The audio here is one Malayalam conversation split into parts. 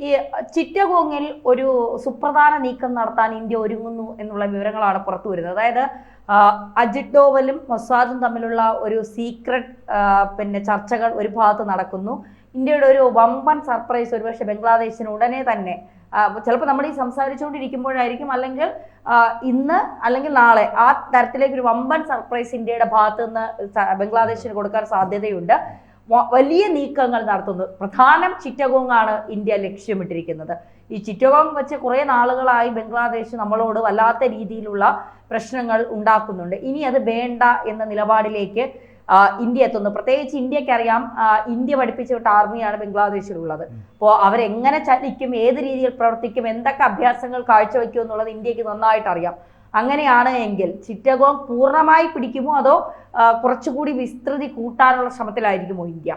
ഈ ചിറ്റഗോങ്ങിൽ ഒരു സുപ്രധാന നീക്കം നടത്താൻ ഇന്ത്യ ഒരുങ്ങുന്നു എന്നുള്ള വിവരങ്ങളാണ് പുറത്തു വരുന്നത്. അതായത് അജിത് ഡോവലും മൊസാദും തമ്മിലുള്ള ഒരു സീക്രട്ട് ചർച്ചകൾ ഒരു ഭാഗത്ത് നടക്കുന്നു. ഇന്ത്യയുടെ ഒരു വമ്പൻ സർപ്രൈസ് ഒരുപക്ഷെ ബംഗ്ലാദേശിന് ഉടനെ തന്നെ ചിലപ്പോൾ നമ്മൾ ഈ സംസാരിച്ചുകൊണ്ടിരിക്കുമ്പോഴായിരിക്കും, അല്ലെങ്കിൽ ഇന്ന് അല്ലെങ്കിൽ നാളെ ആ തരത്തിലേക്ക് ഒരു വമ്പൻ സർപ്രൈസ് ഇന്ത്യയുടെ ഭാഗത്തു നിന്ന് ബംഗ്ലാദേശിന് കൊടുക്കാൻ സാധ്യതയുണ്ട്. വലിയ നീക്കങ്ങൾ നടത്തുന്നു. പ്രധാനം ചിറ്റഗോങ് ആണ് ഇന്ത്യ ലക്ഷ്യമിട്ടിരിക്കുന്നത്. ഈ ചിറ്റഗോങ് വെച്ച് കുറേ നാളുകളായി ബംഗ്ലാദേശ് നമ്മളോട് വല്ലാത്ത രീതിയിലുള്ള പ്രശ്നങ്ങൾ ഉണ്ടാക്കുന്നുണ്ട്. ഇനി അത് വേണ്ട എന്ന നിലപാടിലേക്ക് ഇന്ത്യ എത്തുന്നു. പ്രത്യേകിച്ച് ഇന്ത്യക്കറിയാം, ഇന്ത്യ പഠിപ്പിച്ച വിട്ട ആർമിയാണ് ബംഗ്ലാദേശിലുള്ളത്. അപ്പോൾ അവരെങ്ങനെ ചലിക്കും, ഏത് രീതിയിൽ പ്രവർത്തിക്കും, എന്തൊക്കെ അഭ്യാസങ്ങൾ കാഴ്ചവെക്കും എന്നുള്ളത് ഇന്ത്യക്ക് നന്നായിട്ട് അറിയാം. അങ്ങനെയാണ് എങ്കിൽ ചിറ്റഗോങ് പൂർണ്ണമായി പിടിക്കുമോ, അതോ കുറച്ചുകൂടി വിസ്തൃതി കൂട്ടാനുള്ള ശ്രമത്തിലായിരിക്കുമോ ഇന്ത്യ?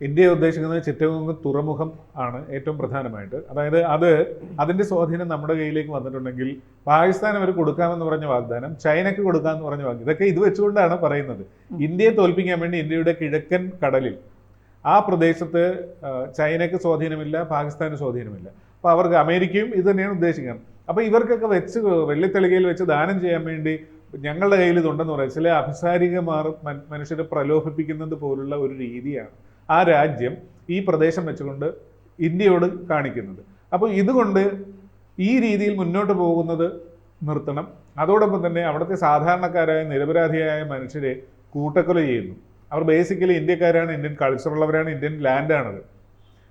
ഇന്ത്യ ഉദ്ദേശിക്കുന്നത് ചിറ്റഗോങ് തുറമുഖം ആണ് ഏറ്റവും പ്രധാനമായിട്ട്. അതായത് അതിന്റെ സ്വാധീനം നമ്മുടെ കയ്യിലേക്ക് വന്നിട്ടുണ്ടെങ്കിൽ പാകിസ്ഥാൻ അവർ കൊടുക്കാമെന്ന് പറഞ്ഞ വാഗ്ദാനം, ചൈനക്ക് കൊടുക്കാമെന്ന് പറഞ്ഞ വാഗ്ദാനം, ഇതൊക്കെ ഇത് വെച്ചുകൊണ്ടാണ് പറയുന്നത്. ഇന്ത്യയെ തോൽപ്പിക്കാൻ വേണ്ടി ഇന്ത്യയുടെ കിഴക്കൻ കടലിൽ ആ പ്രദേശത്ത് ചൈനക്ക് സ്വാധീനമില്ല, പാകിസ്ഥാന് സ്വാധീനമില്ല. അപ്പോൾ അവർക്ക് അമേരിക്കയും ഇത് തന്നെയാണ് ഉദ്ദേശിക്കുന്നത്. അപ്പോൾ ഇവർക്കൊക്കെ വെച്ച് വെള്ളിത്തളികയിൽ വെച്ച് ദാനം ചെയ്യാൻ വേണ്ടി ഞങ്ങളുടെ കയ്യിൽ ഇതുണ്ടെന്ന് പറയാം. ചില അഭിസാരികമാർ മനുഷ്യരെ പ്രലോഭിപ്പിക്കുന്നത് പോലുള്ള ഒരു രീതിയാണ് ആ രാജ്യം ഈ പ്രദേശം വെച്ചുകൊണ്ട് ഇന്ത്യയോട് കാണിക്കുന്നത്. അപ്പോൾ ഇതുകൊണ്ട് ഈ രീതിയിൽ മുന്നോട്ട് പോകുന്നത് നിർത്തണം. അതോടൊപ്പം തന്നെ അവിടുത്തെ സാധാരണക്കാരായ നിരപരാധിയായ മനുഷ്യരെ കൂട്ടക്കൊല ചെയ്യുന്നു. അവർ ബേസിക്കലി ഇന്ത്യക്കാരാണ്, ഇന്ത്യൻ കൾച്ചറുള്ളവരാണ്, ഇന്ത്യൻ ലാൻഡാണത്.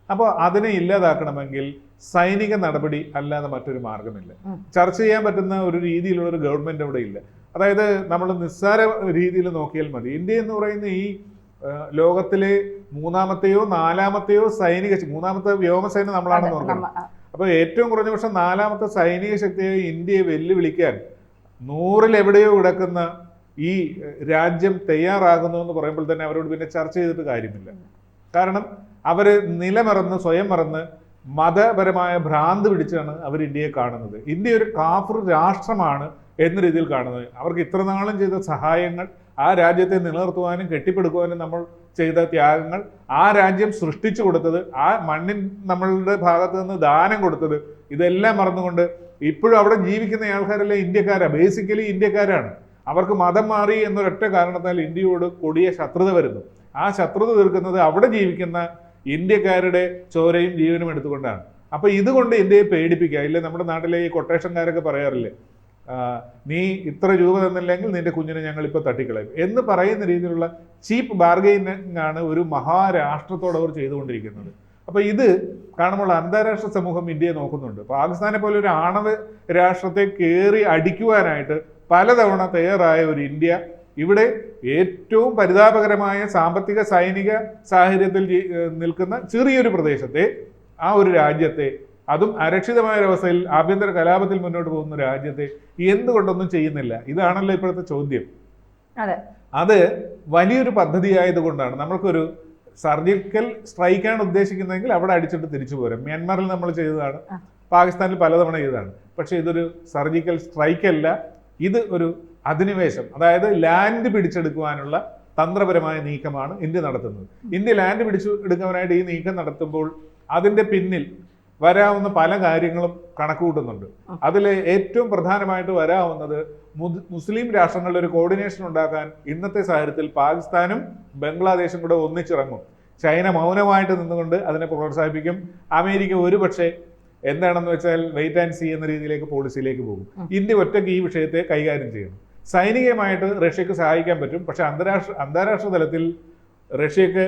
അപ്പോൾ അതിനെ ഇല്ലാതാക്കണമെങ്കിൽ സൈനിക നടപടി അല്ലാതെ മറ്റൊരു മാർഗമില്ല. ചർച്ച ചെയ്യാൻ പറ്റുന്ന ഒരു രീതിയിലുള്ള ഒരു ഗവൺമെന്റ് അവിടെ ഇല്ല. അതായത് നമ്മൾ നിസ്സാര രീതിയിൽ നോക്കിയാൽ മതി. ഇന്ത്യ എന്ന് പറയുന്ന ഈ ലോകത്തിലെ മൂന്നാമത്തെയോ നാലാമത്തെയോ മൂന്നാമത്തെ വ്യോമസേന നമ്മളാണെന്ന് നോക്കണം. അപ്പോൾ ഏറ്റവും കുറഞ്ഞ പക്ഷം നാലാമത്തെ സൈനിക ശക്തിയെ ഇന്ത്യയെ വെല്ലുവിളിക്കാൻ 100-ൽ എവിടെയോ കിടക്കുന്ന ഈ രാജ്യം തയ്യാറാകുന്നു എന്ന് പറയുമ്പോൾ തന്നെ അവരോട് പിന്നെ ചർച്ച ചെയ്തിട്ട് കാര്യമില്ല. കാരണം അവർ നിലമറന്ന് സ്വയം മറന്ന് മതപരമായ ഭ്രാന്ത് പിടിച്ചാണ് അവർ ഇന്ത്യയെ കാണുന്നത്. ഇന്ത്യ ഒരു കാഫിർ രാഷ്ട്രമാണ് എന്ന രീതിയിൽ കാണുന്നത്. അവർക്ക് ഇത്രനാളും ചെയ്ത സഹായങ്ങൾ, ആ രാജ്യത്തെ നിലനിർത്തുവാനും കെട്ടിപ്പടുക്കുവാനും നമ്മൾ ചെയ്ത ത്യാഗങ്ങൾ, ആ രാജ്യം സൃഷ്ടിച്ചു കൊടുത്തത്, ആ മണ്ണിൻ നമ്മളുടെ ഭാഗത്ത് നിന്ന് ദാനം കൊടുത്തത്, ഇതെല്ലാം മറന്നുകൊണ്ട് ഇപ്പോഴും അവിടെ ജീവിക്കുന്ന ആൾക്കാരെല്ലാം ഇന്ത്യക്കാരാണ്, ബേസിക്കലി ഇന്ത്യക്കാരാണ്. അവർക്ക് മതം മാറി എന്നൊരൊറ്റ കാരണത്താൽ ഇന്ത്യയോട് കൊടിയ ശത്രുത വരുന്നു. ആ ശത്രുത തീർക്കുന്നത് അവിടെ ജീവിക്കുന്ന ഇന്ത്യക്കാരുടെ ചോരയും ജീവനും എടുത്തുകൊണ്ടാണ്. അപ്പൊ ഇതുകൊണ്ട് ഇന്ത്യയെ പേടിപ്പിക്കുക. ഇല്ല, നമ്മുടെ നാട്ടിലെ ഈ കൊട്ടേഷൻകാരൊക്കെ പറയാറില്ലേ, നീ ഇത്ര രൂപ തന്നില്ലെങ്കിൽ നിന്റെ കുഞ്ഞിനെ ഞങ്ങൾ ഇപ്പോൾ തട്ടിക്കളയും എന്ന് പറയുന്ന രീതിയിലുള്ള ചീപ്പ് ബാർഗെയിനിങ് ആണ് ഒരു മഹാരാഷ്ട്രത്തോട് അവർ ചെയ്തുകൊണ്ടിരിക്കുന്നത്. അപ്പൊ ഇത് കാണുമ്പോൾ അന്താരാഷ്ട്ര സമൂഹം ഇന്ത്യയെ നോക്കുന്നുണ്ട്. പാകിസ്ഥാനെ പോലെ ഒരു ആണവ രാഷ്ട്രത്തെ കയറി അടിക്കുവാനായിട്ട് പലതവണ തയ്യാറായ ഒരു ഇന്ത്യ ഇവിടെ ഏറ്റവും പരിതാപകരമായ സാമ്പത്തിക സൈനിക സാഹചര്യത്തിൽ നിൽക്കുന്ന ചെറിയൊരു പ്രദേശത്തെ, ആ ഒരു രാജ്യത്തെ, അതും അരക്ഷിതമായ ഒരവസ്ഥയിൽ ആഭ്യന്തര കലാപത്തിൽ മുന്നോട്ട് പോകുന്ന രാജ്യത്തെ എന്തുകൊണ്ടൊന്നും ചെയ്യുന്നില്ല? ഇതാണല്ലോ ഇപ്പോഴത്തെ ചോദ്യം. അത് വലിയൊരു പദ്ധതി ആയതുകൊണ്ടാണ്. നമ്മൾക്കൊരു സർജിക്കൽ സ്ട്രൈക്കാണ് ഉദ്ദേശിക്കുന്നതെങ്കിൽ അവിടെ അടിച്ചിട്ട് തിരിച്ചു പോരാം. മ്യാൻമാറിൽ നമ്മൾ ചെയ്തതാണ്, പാകിസ്ഥാനിൽ പലതവണ ചെയ്തതാണ്. പക്ഷെ ഇതൊരു സർജിക്കൽ സ്ട്രൈക്കല്ല, ഇത് ഒരു അധിനിവേശം, അതായത് ലാൻഡ് പിടിച്ചെടുക്കുവാനുള്ള തന്ത്രപരമായ നീക്കമാണ് ഇന്ത്യ നടത്തുന്നത്. ഇന്ത്യ ലാൻഡ് പിടിച്ചെടുക്കാനായിട്ട് ഈ നീക്കം നടത്തുമ്പോൾ അതിൻ്റെ പിന്നിൽ വരാവുന്ന പല കാര്യങ്ങളും കണക്കുകൂട്ടുന്നുണ്ട്. അതിൽ ഏറ്റവും പ്രധാനമായിട്ട് വരാവുന്നത് മുസ്ലിം രാഷ്ട്രങ്ങളുടെ ഒരു കോർഡിനേഷൻ ഉണ്ടാക്കാൻ ഇന്നത്തെ സാഹചര്യത്തിൽ പാകിസ്ഥാനും ബംഗ്ലാദേശും കൂടെ ഒന്നിച്ചിറങ്ങും. ചൈന മൗനമായിട്ട് നിന്നുകൊണ്ട് അതിനെ പ്രോത്സാഹിപ്പിക്കും. അമേരിക്ക ഒരുപക്ഷെ എന്താണെന്ന് വെച്ചാൽ വെയിറ്റ് ആൻഡ് സീ എന്ന രീതിയിലേക്ക് പോളിസിയിലേക്ക് പോകും. ഇന്ത്യ ഒറ്റയ്ക്ക് ഈ വിഷയത്തെ കൈകാര്യം ചെയ്യണം. സൈനികമായിട്ട് റഷ്യക്ക് സഹായിക്കാൻ പറ്റും, പക്ഷെ അന്താരാഷ്ട്ര തലത്തിൽ റഷ്യക്ക്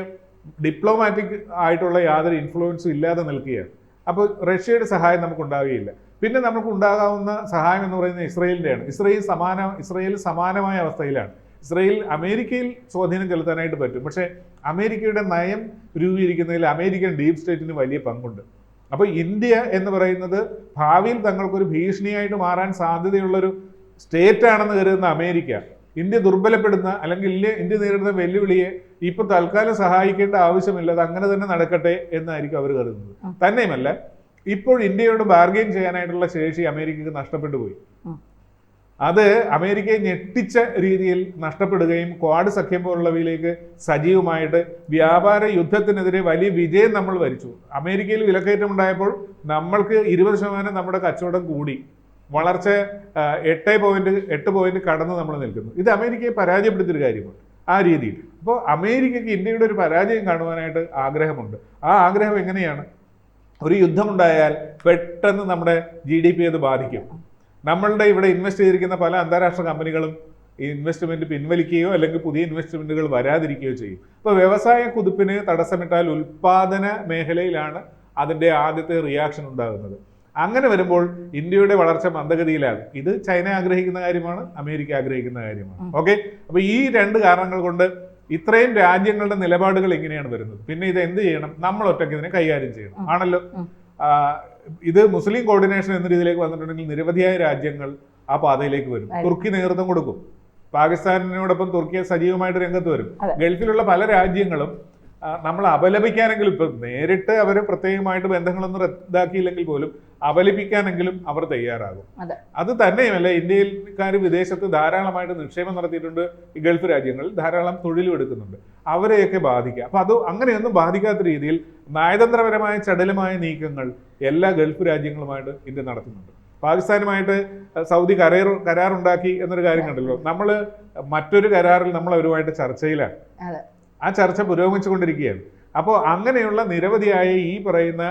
ഡിപ്ലോമാറ്റിക് ആയിട്ടുള്ള യാതൊരു ഇൻഫ്ലുവൻസും ഇല്ലാതെ നിൽക്കുകയാണ്. അപ്പോൾ റഷ്യയുടെ സഹായം നമുക്കുണ്ടാവുകയില്ല. പിന്നെ നമുക്ക് ഉണ്ടാകാവുന്ന സഹായം എന്ന് പറയുന്നത് ഇസ്രയേലിൻ്റെയാണ്. ഇസ്രയേൽ സമാനമായ അവസ്ഥയിലാണ്. ഇസ്രയേൽ അമേരിക്കയിൽ സ്വാധീനം ചെലുത്താനായിട്ട് പറ്റും, പക്ഷേ അമേരിക്കയുടെ നയം രൂപീകരിക്കുന്നതിൽ അമേരിക്കൻ ഡീപ് സ്റ്റേറ്റിന് വലിയ പങ്കുണ്ട്. അപ്പോൾ ഇന്ത്യ എന്ന് പറയുന്നത് ഭാവിയിൽ തങ്ങൾക്കൊരു ഭീഷണിയായിട്ട് മാറാൻ സാധ്യതയുള്ളൊരു സ്റ്റേറ്റ് ആണെന്ന് കരുതുന്ന അമേരിക്ക ഇന്ത്യ ദുർബലപ്പെടുന്ന അല്ലെങ്കിൽ ഇന്ത്യ നേരിടുന്ന വെല്ലുവിളിയെ ഇപ്പൊ തൽക്കാലം സഹായിക്കേണ്ട ആവശ്യമില്ല, അത് അങ്ങനെ തന്നെ നടക്കട്ടെ എന്നായിരിക്കും അവർ കരുതുന്നത്. തന്നെയുമല്ല, ഇപ്പോൾ ഇന്ത്യയോട് ബാർഗെയിൻ ചെയ്യാനായിട്ടുള്ള ശേഷി അമേരിക്കക്ക് നഷ്ടപ്പെട്ടു പോയി. അത് അമേരിക്കയെ ഞെട്ടിച്ച രീതിയിൽ നഷ്ടപ്പെടുകയും ക്വാഡ് സഖ്യം പോലുള്ളവയിലേക്ക് സജീവമായിട്ട് വ്യാപാര യുദ്ധത്തിനെതിരെ വലിയ വിജയം നമ്മൾ വരിച്ചു. അമേരിക്കയിൽ വിലക്കയറ്റം ഉണ്ടായപ്പോൾ നമ്മൾക്ക് 20% നമ്മുടെ കച്ചവടം കൂടി, വളർച്ച 8 പോയിന്റ് കടന്ന് നമ്മൾ നിൽക്കുന്നു. ഇത് അമേരിക്കയെ പരാജയപ്പെടുത്തിയൊരു കാര്യമാണ് ആ രീതിയിൽ. അപ്പോൾ അമേരിക്കയ്ക്ക് ഇന്ത്യയുടെ ഒരു പരാജയം കാണുവാനായിട്ട് ആഗ്രഹമുണ്ട്. ആ ആഗ്രഹം എങ്ങനെയാണ്? ഒരു യുദ്ധമുണ്ടായാൽ പെട്ടെന്ന് നമ്മുടെ GDP അത് ബാധിക്കും. നമ്മളുടെ ഇവിടെ ഇൻവെസ്റ്റ് ചെയ്തിരിക്കുന്ന പല അന്താരാഷ്ട്ര കമ്പനികളും ഈ ഇൻവെസ്റ്റ്മെന്റ് പിൻവലിക്കുകയോ അല്ലെങ്കിൽ പുതിയ ഇൻവെസ്റ്റ്മെന്റുകൾ വരാതിരിക്കുകയോ ചെയ്യും. അപ്പോൾ വ്യവസായ കുതിപ്പിന് തടസ്സമിട്ടാൽ ഉൽപാദന മേഖലയിലാണ് അതിൻ്റെ ആദ്യത്തെ റിയാക്ഷൻ ഉണ്ടാകുന്നത്. അങ്ങനെ വരുമ്പോൾ ഇന്ത്യയുടെ വളർച്ച മന്ദഗതിയിലാകും. ഇത് ചൈന ആഗ്രഹിക്കുന്ന കാര്യമാണ്, അമേരിക്ക ആഗ്രഹിക്കുന്ന കാര്യമാണ്. ഓക്കെ, അപ്പോൾ ഈ 2 കാരണങ്ങൾ കൊണ്ട് ഇത്രയും രാജ്യങ്ങളുടെ നിലപാടുകൾ ഇങ്ങനെയാണ് വരുന്നത്. പിന്നെ ഇത് എന്ത് ചെയ്യണം? നമ്മൾ ഒറ്റയ്ക്ക് ഇതിനെ കൈകാര്യം ചെയ്യണം ആണല്ലോ. ഇത് മുസ്ലിം കോർഡിനേഷൻ എന്ന രീതിയിലേക്ക് വന്നിട്ടുണ്ടെങ്കിൽ നിരവധിയായ രാജ്യങ്ങൾ ആ പാതയിലേക്ക് വരും. തുർക്കി നേതൃത്വം കൊടുക്കും. പാകിസ്ഥാനിനോടൊപ്പം തുർക്കിയെ സജീവമായിട്ട് രംഗത്ത് വരും. ഗൾഫിലുള്ള പല രാജ്യങ്ങളും നമ്മൾ അപലപിക്കാനെങ്കിലും, ഇപ്പം നേരിട്ട് അവർ പ്രത്യേകമായിട്ട് ബന്ധങ്ങളൊന്നും റദ്ദാക്കിയില്ലെങ്കിൽ പോലും അപലപിക്കാനെങ്കിലും അവർ തയ്യാറാകും. അത് തന്നെയുമല്ല, ഇന്ത്യക്കാർ വിദേശത്ത് ധാരാളമായിട്ട് നിക്ഷേപം നടത്തിയിട്ടുണ്ട്. ഈ ഗൾഫ് രാജ്യങ്ങളിൽ ധാരാളം തൊഴിലും എടുക്കുന്നുണ്ട്. അവരെയൊക്കെ ബാധിക്കുക. അപ്പൊ അത് അങ്ങനെയൊന്നും ബാധിക്കാത്ത രീതിയിൽ നയതന്ത്രപരമായ ചടുലമായ നീക്കങ്ങൾ എല്ലാ ഗൾഫ് രാജ്യങ്ങളുമായിട്ട് ഇന്ത്യ നടത്തുന്നുണ്ട്. പാകിസ്ഥാനുമായിട്ട് സൗദി കരാറുണ്ടാക്കി എന്നൊരു കാര്യം കണ്ടല്ലോ. നമ്മൾ മറ്റൊരു കരാറിൽ നമ്മൾ അവരുമായിട്ട് ചർച്ചയിലാണ്. ആ ചർച്ച പുരോഗമിച്ചുകൊണ്ടിരിക്കുകയാണ്. അപ്പോൾ അങ്ങനെയുള്ള നിരവധിയായ ഈ പറയുന്ന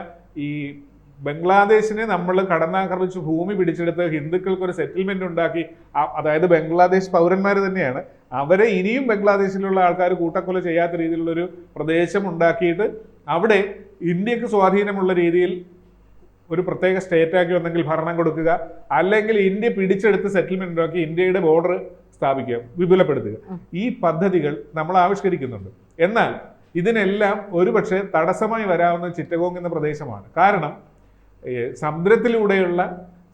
ഈ ബംഗ്ലാദേശിനെ നമ്മൾ കടന്നാക്രമിച്ച് ഭൂമി പിടിച്ചെടുത്ത് ഹിന്ദുക്കൾക്ക് ഒരു സെറ്റിൽമെന്റ് ഉണ്ടാക്കി, അതായത് ബംഗ്ലാദേശ് പൗരന്മാർ തന്നെയാണ്, അവരെ ഇനിയും ബംഗ്ലാദേശിലുള്ള ആൾക്കാർ കൂട്ടക്കൊല ചെയ്യാത്ത രീതിയിലുള്ളൊരു പ്രദേശം ഉണ്ടാക്കിയിട്ട് അവിടെ ഇന്ത്യക്ക് സ്വാധീനമുള്ള രീതിയിൽ ഒരു പ്രത്യേക സ്റ്റേറ്റാക്കി ഒന്നെങ്കിൽ ഭരണം കൊടുക്കുക, അല്ലെങ്കിൽ ഇന്ത്യ പിടിച്ചെടുത്ത് സെറ്റിൽമെന്റ് ഉണ്ടാക്കി ഇന്ത്യയുടെ ബോർഡർ സ്ഥാപിക്കുക, വിപുലപ്പെടുത്തുക. ഈ പദ്ധതികൾ നമ്മൾ ആവിഷ്കരിക്കുന്നുണ്ട്. എന്നാൽ ഇതിനെല്ലാം ഒരുപക്ഷെ തടസ്സമായി വരാവുന്ന ചിറ്റഗോങ് എന്ന പ്രദേശമാണ്. കാരണം സമുദ്രത്തിലൂടെയുള്ള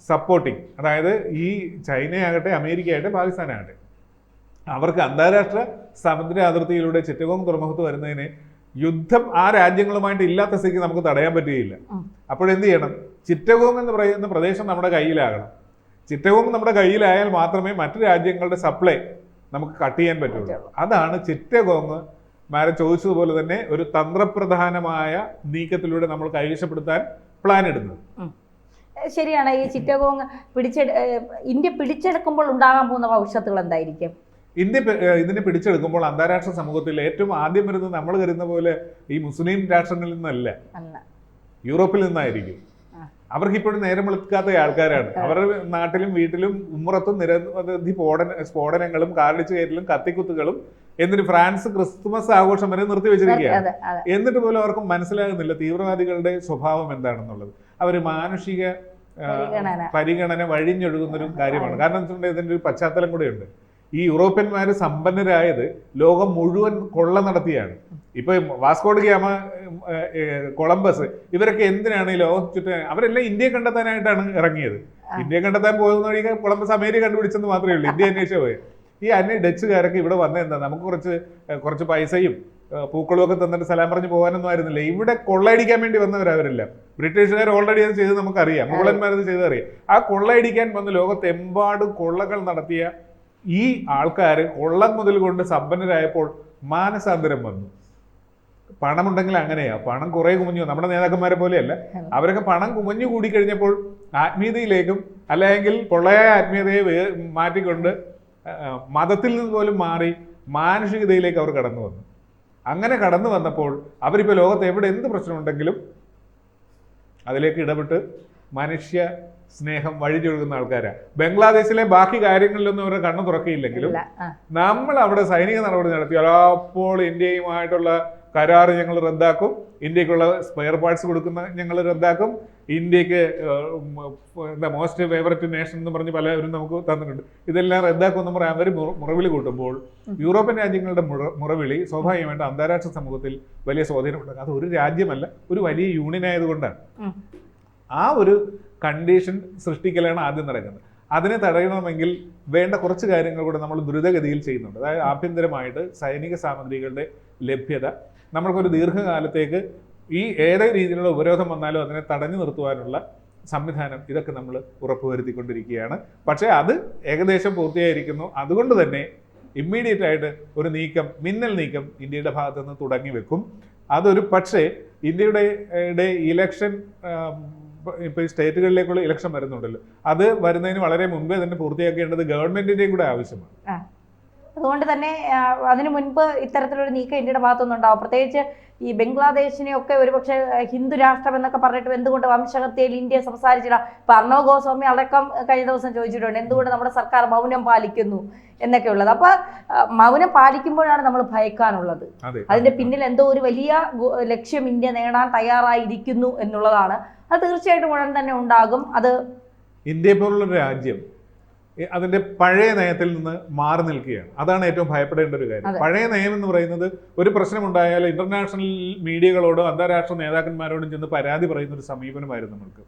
സപ്പോർട്ടിങ്, അതായത് ഈ ചൈനയാകട്ടെ അമേരിക്കയാകട്ടെ പാകിസ്ഥാനാകട്ടെ, അവർക്ക് അന്താരാഷ്ട്ര സമുദ്ര അതിർത്തിയിലൂടെ ചിറ്റഗോങ് തുറമുഖത്ത് വരുന്നതിന് യുദ്ധം ആ രാജ്യങ്ങളുമായിട്ട് ഇല്ലാത്ത സ്ഥിതിക്ക് നമുക്ക് തടയാൻ പറ്റുകയില്ല. അപ്പോഴെന്ത് ചെയ്യണം? ചിറ്റഗോങ് എന്ന് പറയുന്ന പ്രദേശം നമ്മുടെ കയ്യിലാകണം. ചിറ്റഗോങ് നമ്മുടെ കയ്യിലായാൽ മാത്രമേ മറ്റു രാജ്യങ്ങളുടെ സപ്ലൈ നമുക്ക് കട്ട് ചെയ്യാൻ പറ്റുള്ളൂ. അതാണ് ചിറ്റഗോങ് മാരെ ചോദിച്ചതുപോലെ തന്നെ ഒരു തന്ത്രപ്രധാനമായ നീക്കത്തിലൂടെ നമ്മൾ കൈവശപ്പെടുത്താൻ പ്ലാൻ ഇടുന്നത്. ശരിയാണ്. ഈ ചിറ്റഗോങ് ഇന്ത്യ പിടിച്ചെടുക്കുമ്പോൾ ഉണ്ടാകാൻ പോകുന്ന ഭവിഷ്യത്തുകൾ എന്തായിരിക്കും? ഇന്ത്യ ഇതിനെ പിടിച്ചെടുക്കുമ്പോൾ അന്താരാഷ്ട്ര സമൂഹത്തിൽ ഏറ്റവും ആദ്യം വരുന്നത് നമ്മൾ കരുതുന്ന പോലെ ഈ മുസ്ലിം രാഷ്ട്രങ്ങളിൽ നിന്നല്ല, യൂറോപ്പിൽ നിന്നായിരിക്കും. അവർക്ക് ഇപ്പോഴും നേരം വെളുക്കാത്ത ആൾക്കാരാണ്. അവരുടെ നാട്ടിലും വീട്ടിലും ഉമ്മറത്തും നിരവധി സ്ഫോടനങ്ങളും കാറിടിച്ചു കയറ്റലും കത്തിക്കുത്തുകളും, എന്നിട്ട് ഫ്രാൻസ് ക്രിസ്തുമസ് ആഘോഷം വരെ നിർത്തിവെച്ചിരിക്കുകയാണ്. എന്നിട്ട് പോലും അവർക്ക് മനസ്സിലാകുന്നില്ല തീവ്രവാദികളുടെ സ്വഭാവം എന്താണെന്നുള്ളത്. അവർ മാനുഷിക പരിഗണന വഴിഞ്ഞൊഴുകുന്നൊരു കാര്യമാണ്. കാരണം എന്ന് വെച്ചിട്ടുണ്ടെങ്കിൽ ഇതിൻ്റെ ഒരു പശ്ചാത്തലം കൂടെയുണ്ട്. ഈ യൂറോപ്യന്മാർ സമ്പന്നരായത് ലോകം മുഴുവൻ കൊള്ള നടത്തിയാണ്. ഇപ്പൊ വാസ്കോഡ് ഗാമ, കൊളംബസ്, ഇവരൊക്കെ എന്തിനാണ് ഈ ലോകം ചുറ്റാൻ? അവരെല്ലാം ഇന്ത്യയെ കണ്ടെത്താനായിട്ടാണ് ഇറങ്ങിയത്. ഇന്ത്യയെ കണ്ടെത്താൻ പോകുന്ന വഴി കൊളംബസ് അമേരിക്ക കണ്ടുപിടിച്ചെന്ന് മാത്രമേ ഉള്ളൂ. ഇന്ത്യ അന്വേഷിച്ച പോയത്. ഈ ഡച്ചുകാരൊക്കെ ഇവിടെ വന്ന എന്താ, നമുക്ക് കുറച്ച് പൈസയും പൂക്കളും ഒക്കെ തന്നിട്ട് സലാം പറഞ്ഞു പോകാനൊന്നും ആയിരുന്നില്ല. ഇവിടെ കൊള്ളയടിക്കാൻ വേണ്ടി വന്നവരവരെല്ലാം. ബ്രിട്ടീഷുകാർ ഓൾറെഡി അത് ചെയ്ത് നമുക്കറിയാം, മുഗളന്മാരത് ചെയ്തറിയാം. ആ കൊള്ളയടിക്കാൻ വന്ന് ലോകത്തെമ്പാടും കൊള്ളകൾ നടത്തിയ ഈ ആൾക്കാർ കൊള്ളം മുതൽ കൊണ്ട് സമ്പന്നരായപ്പോൾ മാനസാന്തരം വന്നു. പണമുണ്ടെങ്കിൽ അങ്ങനെയാ, പണം കുറെ കുമഞ്ഞു. നമ്മുടെ നേതാക്കന്മാരെ പോലെയല്ല, അവരൊക്കെ പണം കുമഞ്ഞു കൂടിക്കഴിഞ്ഞപ്പോൾ ആത്മീയതയിലേക്കും അല്ലെങ്കിൽ പൊള്ളയായ ആത്മീയതയെ മാറ്റിക്കൊണ്ട് മതത്തിൽ നിന്ന് പോലും മാറി മാനുഷികതയിലേക്ക് അവർ കടന്നു വന്നു. അങ്ങനെ കടന്നു വന്നപ്പോൾ അവരിപ്പോൾ ലോകത്ത് എവിടെ എന്ത് പ്രശ്നമുണ്ടെങ്കിലും അതിലേക്ക് ഇടപെട്ട് മനുഷ്യ സ്നേഹം വഴിചൊഴുകുന്ന ആൾക്കാരാണ്. ബംഗ്ലാദേശിലെ ബാക്കി കാര്യങ്ങളിലൊന്നും അവരുടെ കണ്ണു തുറക്കിയില്ലെങ്കിലും നമ്മൾ അവിടെ സൈനിക നടപടി നടത്തിയാൽ അപ്പോൾ ഇന്ത്യയുമായിട്ടുള്ള കരാർ ഞങ്ങൾ റദ്ദാക്കും, ഇന്ത്യക്കുള്ള സ്പെയർ പാർട്സ് കൊടുക്കുന്ന ഞങ്ങൾ റദ്ദാക്കും, ഇന്ത്യക്ക് എന്താ മോസ്റ്റ് ഫേവററ്റ് നേഷൻ എന്ന് പറഞ്ഞ് പലരും നമുക്ക് തന്നിട്ടുണ്ട്, ഇതെല്ലാം റദ്ദാക്കും എന്ന് പറയാൻ അവർ മുറവിളി കൂട്ടുമ്പോൾ യൂറോപ്യൻ രാജ്യങ്ങളുടെ മുറവിളി സ്വാഭാവികമായിട്ട് അന്താരാഷ്ട്ര സമൂഹത്തിൽ വലിയ സ്വാധീനമുണ്ടാകും. അത് ഒരു രാജ്യമല്ല, ഒരു വലിയ യൂണിയൻ ആയതുകൊണ്ടാണ്. ആ ഒരു കണ്ടീഷൻ സൃഷ്ടിക്കലാണ് ആദ്യം നടക്കുന്നത്. അതിനെ തടയണമെങ്കിൽ വേണ്ട കുറച്ച് കാര്യങ്ങൾ കൂടെ നമ്മൾ ദ്രുതഗതിയിൽ ചെയ്യുന്നുണ്ട്. അതായത് ആഭ്യന്തരമായിട്ട് സൈനിക സാമഗ്രികളുടെ ലഭ്യത, നമ്മൾക്കൊരു ദീർഘകാലത്തേക്ക് ഈ ഏതൊരു രീതിയിലുള്ള ഉപരോധം വന്നാലും അതിനെ തടഞ്ഞു നിർത്തുവാനുള്ള സംവിധാനം ഇതൊക്കെ നമ്മൾ ഉറപ്പുവരുത്തിക്കൊണ്ടിരിക്കുകയാണ്. പക്ഷേ അത് ഏകദേശം പൂർത്തിയായിരിക്കുന്നു. അതുകൊണ്ട് തന്നെ ഇമ്മീഡിയറ്റ് ആയിട്ട് ഒരു നീക്കം, മിന്നൽ നീക്കം ഇന്ത്യയുടെ ഭാഗത്ത് നിന്ന് തുടങ്ങി വെക്കും. അതൊരു പക്ഷേ ഇന്ത്യയുടെ ഇലക്ഷൻ, ഇപ്പോൾ ഈ സ്റ്റേറ്റുകളിലേക്കുള്ള ഇലക്ഷൻ വരുന്നുണ്ടല്ലോ, അത് വരുന്നതിന് വളരെ മുമ്പേ തന്നെ പൂർത്തിയാക്കേണ്ടത് ഗവൺമെന്റിന്റെയും കൂടെ ആവശ്യമാണ്. അതുകൊണ്ട് തന്നെ അതിനു മുൻപ് ഇത്തരത്തിലൊരു നീക്കം ഇന്ത്യയുടെ ഭാഗത്തുനിന്ന് ഉണ്ടാവും. പ്രത്യേകിച്ച് ഈ ബംഗ്ലാദേശിനെയൊക്കെ ഒരുപക്ഷെ ഹിന്ദു രാഷ്ട്രം എന്നൊക്കെ പറഞ്ഞിട്ട് എന്തുകൊണ്ട് വംശഹത്യയിൽ ഇന്ത്യ സംസാരിച്ചില്ല. ഇപ്പൊ അർണവ് ഗോസ്വാമി അടക്കം കഴിഞ്ഞ ദിവസം ചോദിച്ചിട്ടുണ്ട് എന്തുകൊണ്ട് നമ്മുടെ സർക്കാർ മൗനം പാലിക്കുന്നു എന്നൊക്കെ ഉള്ളത്. അപ്പൊ മൗനം പാലിക്കുമ്പോഴാണ് നമ്മൾ ഭയക്കാനുള്ളത്. അതിന്റെ പിന്നിൽ എന്തോ ഒരു വലിയ ലക്ഷ്യം ഇന്ത്യ നേടാൻ തയ്യാറായിരിക്കുന്നു എന്നുള്ളതാണ്. അത് തീർച്ചയായിട്ടും ഉടൻ തന്നെ ഉണ്ടാകും. അത് ഇന്ത്യയെ പോലുള്ളൊരു രാജ്യം അതിന്റെ പഴയ നയത്തിൽ നിന്ന് മാറി നിൽക്കുകയാണ്. അതാണ് ഏറ്റവും ഭയപ്പെടേണ്ട ഒരു കാര്യം. പഴയ നയം എന്ന് പറയുന്നത് ഒരു പ്രശ്നമുണ്ടായാൽ ഇന്റർനാഷണൽ മീഡിയകളോടും അന്താരാഷ്ട്ര നേതാക്കന്മാരോടും ചെന്ന് പരാതി പറയുന്ന ഒരു സമീപനമായിരുന്നു നമ്മൾക്ക്.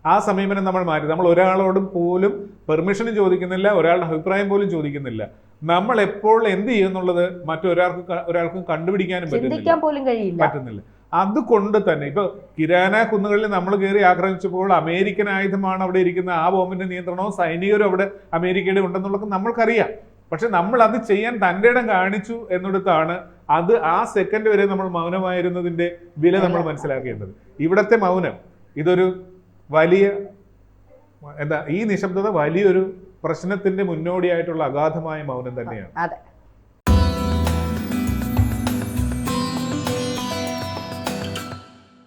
ആ സമീപനം നമ്മൾ മാറ്റി. നമ്മൾ ഒരാളോടും പോലും പെർമിഷൻ ചോദിക്കുന്നില്ല, ഒരാളുടെ അഭിപ്രായം പോലും ചോദിക്കുന്നില്ല. നമ്മൾ എപ്പോൾ എന്ത് ചെയ്യുന്നുള്ളത് മറ്റൊരാൾക്കും കണ്ടുപിടിക്കാനും പറ്റുന്നില്ല. അതുകൊണ്ട് തന്നെ ഇപ്പൊ കിരാന കുന്നുകളിൽ നമ്മൾ കയറി ആക്രമിച്ചപ്പോൾ അമേരിക്കൻ ആയുധമാണ് അവിടെ ഇരിക്കുന്ന, ആ ബോംബിന്റെ നിയന്ത്രണവും സൈനികരും അവിടെ അമേരിക്കയുടെ ഉണ്ടെന്നുള്ളത് നമ്മൾക്കറിയാം. പക്ഷെ നമ്മൾ അത് ചെയ്യാൻ തൻ്റെ ഇടം കാണിച്ചു എന്നിടത്താണ് അത് ആ സെക്കൻഡ് വരെ നമ്മൾ മൗനമായിരുന്നതിന്റെ വില നമ്മൾ മനസ്സിലാക്കേണ്ടത്. ഇവിടത്തെ മൗനം ഇതൊരു വലിയ ഈ നിശബ്ദത വലിയൊരു പ്രശ്നത്തിന്റെ മുന്നോടിയായിട്ടുള്ള അഗാധമായ മൗനം തന്നെയാണ്.